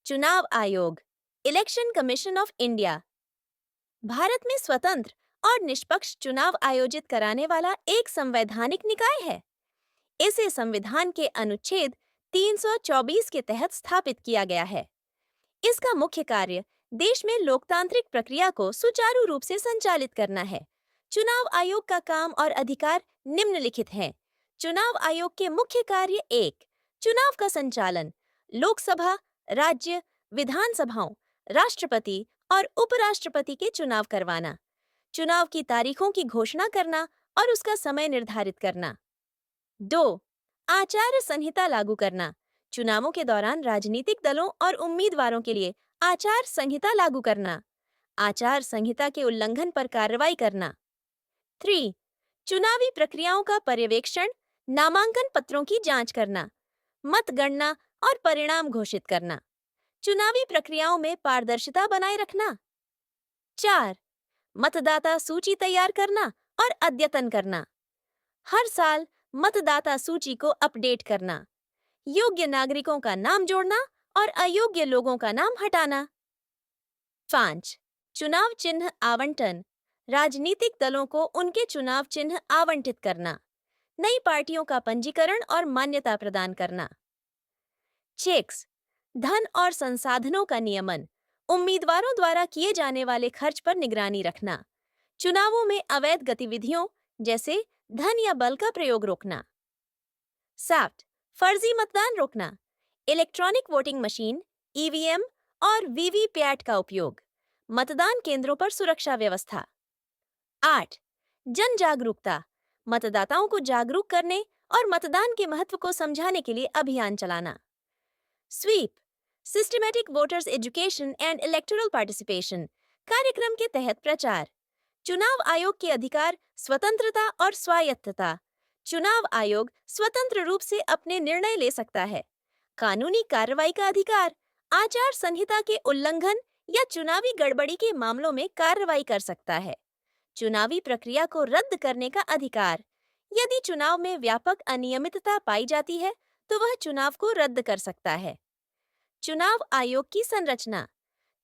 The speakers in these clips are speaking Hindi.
चुनाव आयोग, election commission of India Bharat में स्वतंत्र और निष्पक्ष चुनाव आयोजित कराने वाला एक संवैधानिक निकाय है। इसे संविधान के अनुच्छेद 324 के तहत स्थापित किया गया है। इसका मुख्य कार्य देश में लोकतांत्रिक प्रक्रिया को सुचारू रूप से संचालित करना है। चुनाव आयोग का काम और अधिकार निम्नलिखित हैं। चुनाव आयोग के मुख्य कार्य: 1. चुनाव का संचालन, लोकसभा, राज्य, विधानसभाओं, राष्ट्रपति और उपराष्ट्रपति के चुनाव करवाना, चुनाव की तारीखों की घोषणा करना और उसका समय निर्धारित करना। 2. आचार संहिता लागू करना, चुनावों के दौरान राजनीतिक दलों और उम्मीदवारों के लिए आचार संहिता लागू करना, आचार संहिता के उल्लंघन पर कार्रवाई करना। 3. चुनावी प्रक्रियाओं का पर्यवेक्षण, नामांकन पत्रों की जांच करना, मतगणना और परिणाम घोषित करना, चुनावी प्रक्रियाओं में पारदर्शिता बनाए रखना। 4. मतदाता सूची तैयार करना और अद्यतन करना, हर साल मतदाता सूची को अपडेट करना, योग्य नागरिकों का नाम जोड़ना और अयोग्य लोगों का नाम हटाना। 5. चुनाव चिन्ह आवंटन, राजनीतिक दलों को उनके चुनाव चिन्ह आवंटित करना, नई पार्टियों का पंजीकरण और मान्यता प्रदान करना। 6. धन और संसाधनों का नियमन, उम्मीदवारों द्वारा किए जाने वाले खर्च पर निगरानी रखना, चुनावों में अवैध गतिविधियों जैसे धन या बल का प्रयोग रोकना। 7. फर्जी मतदान रोकना, इलेक्ट्रॉनिक वोटिंग मशीन, ईवीएम और वीवीपैट का उपयोग, मतदान केंद्रों पर सुरक्षा व्यवस्था। 8. जन जागरूकता, मतदाताओं को जागरूक करने और मतदान के महत्व को समझाने के लिए अभियान चलाना। SVEEP, systematic voters education and electoral participation कार्यक्रम के तहत प्रचार, चुनाव आयोग के अधिकार, स्वतंत्रता और स्वायत्तता। चुनाव आयोग स्वतंत्र रूप से अपने निर्णय ले सकता है। कानूनी कार्रवाई का अधिकार, आचार संहिता के उल्लंघन या चुनावी गड़बड़ी के मामलों में कार्रवाई कर सकता है। चुनावी प्रक्रिया को रद्द करने का अधिकार, यदि चुनाव में व्यापक अनियमितता पाई जाती है तो वह चुनाव को रद्द कर सकता है। चुनाव आयोग की संरचना: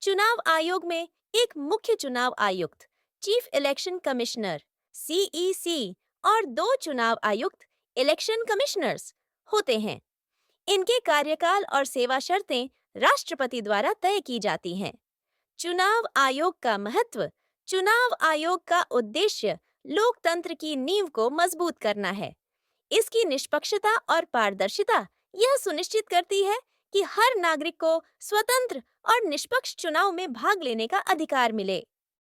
चुनाव आयोग में एक मुख्य चुनाव आयुक्त, चीफ इलेक्शन कमिश्नर (सीईसी) और 2 चुनाव आयुक्त, इलेक्शन कमिश्नर्स होते हैं। इनके कार्यकाल और सेवा शर्तें राष्ट्रपति द्वारा तय की जाती हैं। चुनाव आयोग का महत्व: चुनाव आयोग का उद्देश्य लोकतंत्र की नींव को मजबूत करना है। इसकी निष्पक्षता और पारदर्शिता यह सुनिश्चित करती है कि हर नागरिक को स्वतंत्र और निष्पक्ष चुनाव में भाग लेने का अधिकार मिले।